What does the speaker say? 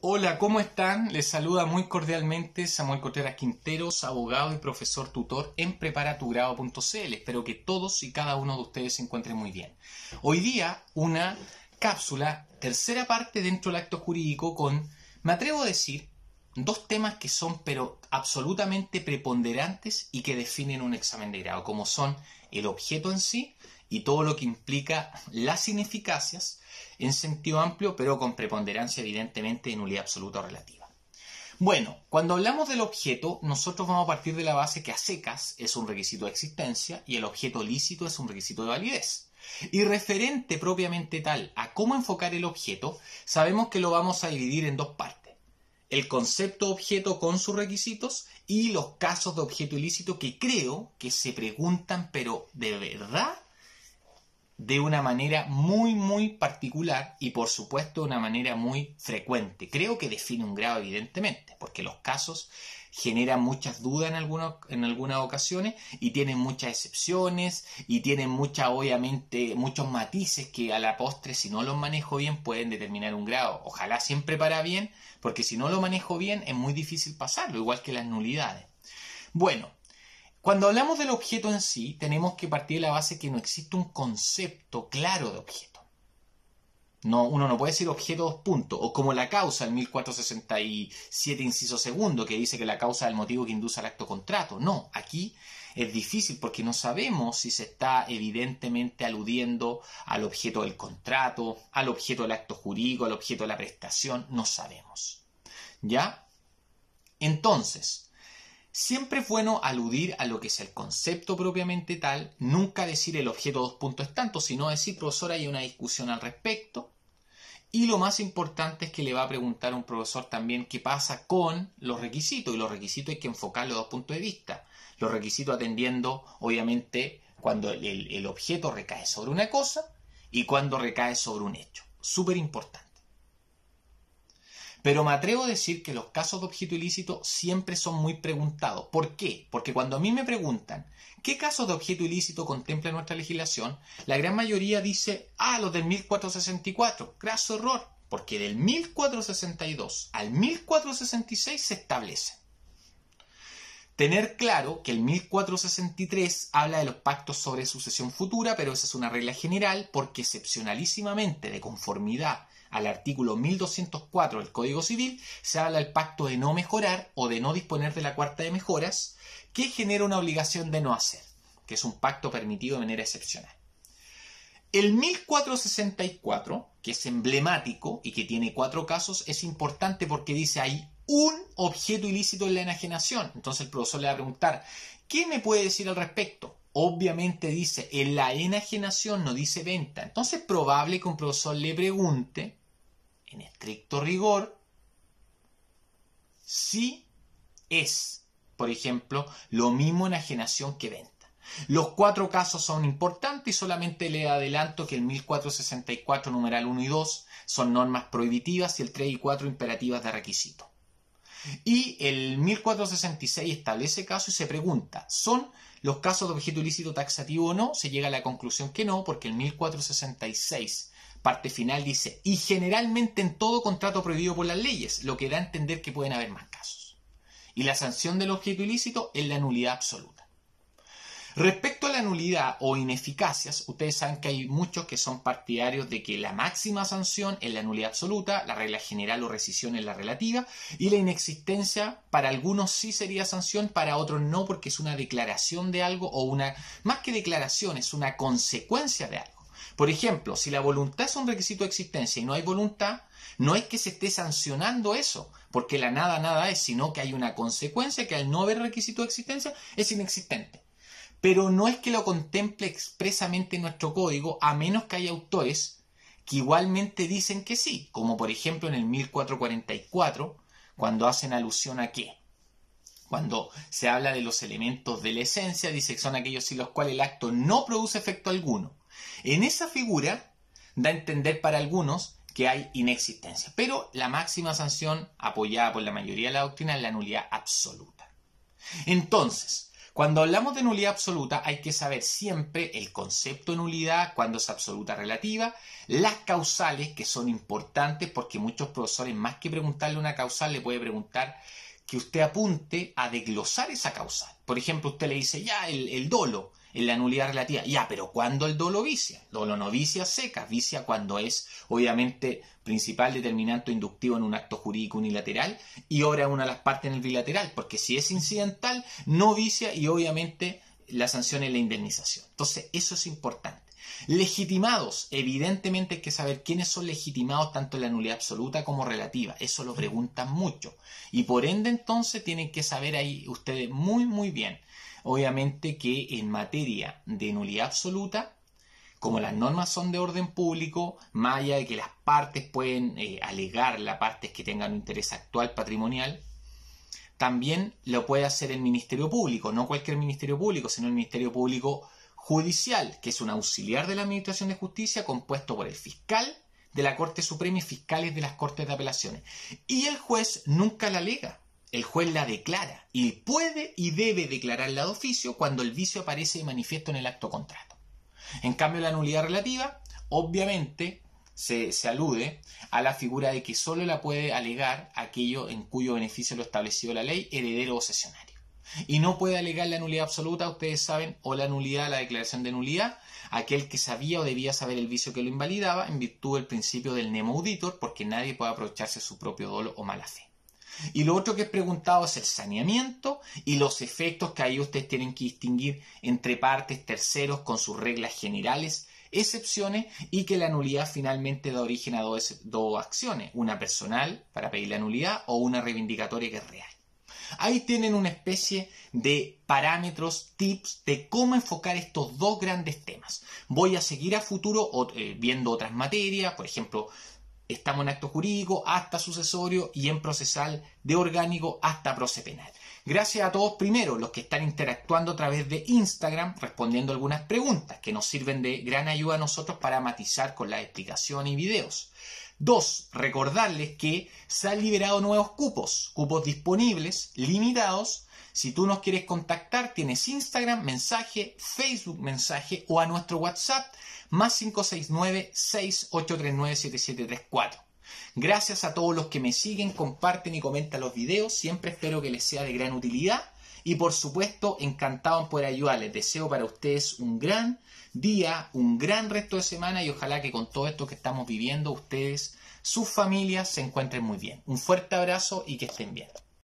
Hola, ¿cómo están? Les saluda muy cordialmente Samuel Contreras Quinteros, abogado y profesor tutor en preparatugrado.cl. Espero que todos y cada uno de ustedes se encuentren muy bien. Hoy día una cápsula, tercera parte dentro del acto jurídico con, me atrevo a decir, dos temas que son pero absolutamente preponderantes y que definen un examen de grado, como son el objeto en sí y todo lo que implica las ineficacias en sentido amplio, pero con preponderancia evidentemente de nulidad absoluta o relativa. Bueno, cuando hablamos del objeto, nosotros vamos a partir de la base que a secas es un requisito de existencia y el objeto lícito es un requisito de validez. Y referente propiamente tal a cómo enfocar el objeto, sabemos que lo vamos a dividir en dos partes. El concepto objeto con sus requisitos y los casos de objeto ilícito que creo que se preguntan, pero de verdad, de una manera muy particular y por supuesto de una manera muy frecuente. Creo que define un grado evidentemente, porque los casos generan muchas dudas en algunas ocasiones y tienen muchas excepciones y tienen obviamente muchos matices que a la postre, si no los manejo bien, pueden determinar un grado. Ojalá siempre para bien, porque si no lo manejo bien es muy difícil pasarlo, igual que las nulidades. Bueno, cuando hablamos del objeto en sí, tenemos que partir de la base que no existe un concepto claro de objeto. No, uno no puede decir objeto dos puntos, o como la causa, el 1467 inciso segundo, que dice que la causa es el motivo que induce al acto contrato. No, aquí es difícil porque no sabemos si se está evidentemente aludiendo al objeto del contrato, al objeto del acto jurídico, al objeto de la prestación, no sabemos. ¿Ya? Entonces, siempre es bueno aludir a lo que es el concepto propiamente tal, nunca decir el objeto dos puntos es tanto, sino decir, profesor, hay una discusión al respecto. Y lo más importante es que le va a preguntar a un profesor también qué pasa con los requisitos. Y los requisitos hay que enfocarlos de dos puntos de vista. Los requisitos atendiendo, obviamente, cuando el objeto recae sobre una cosa y cuando recae sobre un hecho. Súper importante. Pero me atrevo a decir que los casos de objeto ilícito siempre son muy preguntados. ¿Por qué? Porque cuando a mí me preguntan ¿qué casos de objeto ilícito contempla nuestra legislación? La gran mayoría dice, los del 1464. Graso error, porque del 1462 al 1466 se establece. Tener claro que el 1463 habla de los pactos sobre sucesión futura, pero esa es una regla general porque excepcionalísimamente, de conformidad al artículo 1204 del Código Civil, se habla del pacto de no mejorar o de no disponer de la cuarta de mejoras, que genera una obligación de no hacer, que es un pacto permitido de manera excepcional. El 1464, que es emblemático y que tiene 4 casos, es importante porque dice ahí un objeto ilícito en la enajenación. Entonces el profesor le va a preguntar, ¿qué me puede decir al respecto? Obviamente dice, en la enajenación no dice venta. Entonces es probable que un profesor le pregunte, en estricto rigor, si es, por ejemplo, lo mismo enajenación que venta. Los 4 casos son importantes y solamente le adelanto que el 1464 numeral 1 y 2 son normas prohibitivas y el 3 y 4 imperativas de requisito. Y el 1466 establece casos y se pregunta, ¿son los casos de objeto ilícito taxativo o no? Se llega a la conclusión que no, porque el 1466, parte final, dice, y generalmente en todo contrato prohibido por las leyes, lo que da a entender que pueden haber más casos. Y la sanción del objeto ilícito es la nulidad absoluta. Respecto a la nulidad o ineficacias, ustedes saben que hay muchos que son partidarios de que la máxima sanción es la nulidad absoluta, la regla general o rescisión es la relativa, y la inexistencia para algunos sí sería sanción, para otros no, porque es una declaración de algo o más que declaración, es una consecuencia de algo. Por ejemplo, si la voluntad es un requisito de existencia y no hay voluntad, no es que se esté sancionando eso, porque la nada es, sino que hay una consecuencia que al no haber requisito de existencia es inexistente. Pero no es que lo contemple expresamente nuestro código, a menos que haya autores que igualmente dicen que sí, como por ejemplo en el 1444, cuando hacen alusión a qué. Cuando se habla de los elementos de la esencia, dice que son aquellos sin los cuales el acto no produce efecto alguno. En esa figura da a entender para algunos que hay inexistencia, pero la máxima sanción apoyada por la mayoría de la doctrina es la nulidad absoluta. Entonces, Cuando hablamos de nulidad absoluta hay que saber siempre el concepto de nulidad, cuando es absoluta relativa, las causales que son importantes porque muchos profesores más que preguntarle una causal le puede preguntar que usted apunte a desglosar esa causal. Por ejemplo, usted le dice ya el dolo en la nulidad relativa, ya, pero ¿cuándo el dolo vicia? Dolo no vicia seca, vicia cuando es obviamente principal determinante inductivo en un acto jurídico unilateral y obra una de las partes en el bilateral, porque si es incidental no vicia y obviamente la sanción es la indemnización. Entonces eso es importante. Legitimados, evidentemente hay que saber quiénes son legitimados tanto en la nulidad absoluta como relativa, eso lo preguntan mucho y por ende entonces tienen que saber ahí ustedes muy bien, obviamente que en materia de nulidad absoluta, como las normas son de orden público, más allá de que las partes pueden alegar las partes que tengan un interés actual patrimonial, también lo puede hacer el Ministerio Público, no cualquier Ministerio Público, sino el Ministerio Público Judicial, que es un auxiliar de la Administración de Justicia compuesto por el fiscal de la Corte Suprema y fiscales de las Cortes de Apelaciones. Y el juez nunca la alega, el juez la declara y puede y debe declararla de oficio cuando el vicio aparece de manifiesto en el acto contrato. En cambio, la nulidad relativa, obviamente, se alude a la figura de que solo la puede alegar aquello en cuyo beneficio lo establecido la ley, heredero o cesionario. Y no puede alegar la nulidad absoluta, ustedes saben, o la nulidad, la declaración de nulidad, aquel que sabía o debía saber el vicio que lo invalidaba en virtud del principio del nemo auditor, porque nadie puede aprovecharse de su propio dolo o mala fe. Y lo otro que es preguntado es el saneamiento y los efectos que ahí ustedes tienen que distinguir entre partes, terceros, con sus reglas generales, excepciones, y que la nulidad finalmente da origen a dos acciones, una personal para pedir la nulidad o una reivindicatoria que es real. Ahí tienen una especie de parámetros, tips de cómo enfocar estos dos grandes temas. Voy a seguir a futuro viendo otras materias, por ejemplo, estamos en acto jurídico hasta sucesorio y en procesal de orgánico hasta proce penal. Gracias a todos, primero, los que están interactuando a través de Instagram, respondiendo algunas preguntas que nos sirven de gran ayuda a nosotros para matizar con la explicación y videos. 2. Recordarles que se han liberado nuevos cupos disponibles, limitados. Si tú nos quieres contactar, tienes Instagram, mensaje, Facebook, mensaje o a nuestro WhatsApp, más 569-6839-7734. Gracias a todos los que me siguen, comparten y comentan los videos. Siempre espero que les sea de gran utilidad. Y por supuesto, encantado en poder ayudarles. Deseo para ustedes un gran día, un gran resto de semana y ojalá que con todo esto que estamos viviendo, ustedes, sus familias, se encuentren muy bien. Un fuerte abrazo y que estén bien.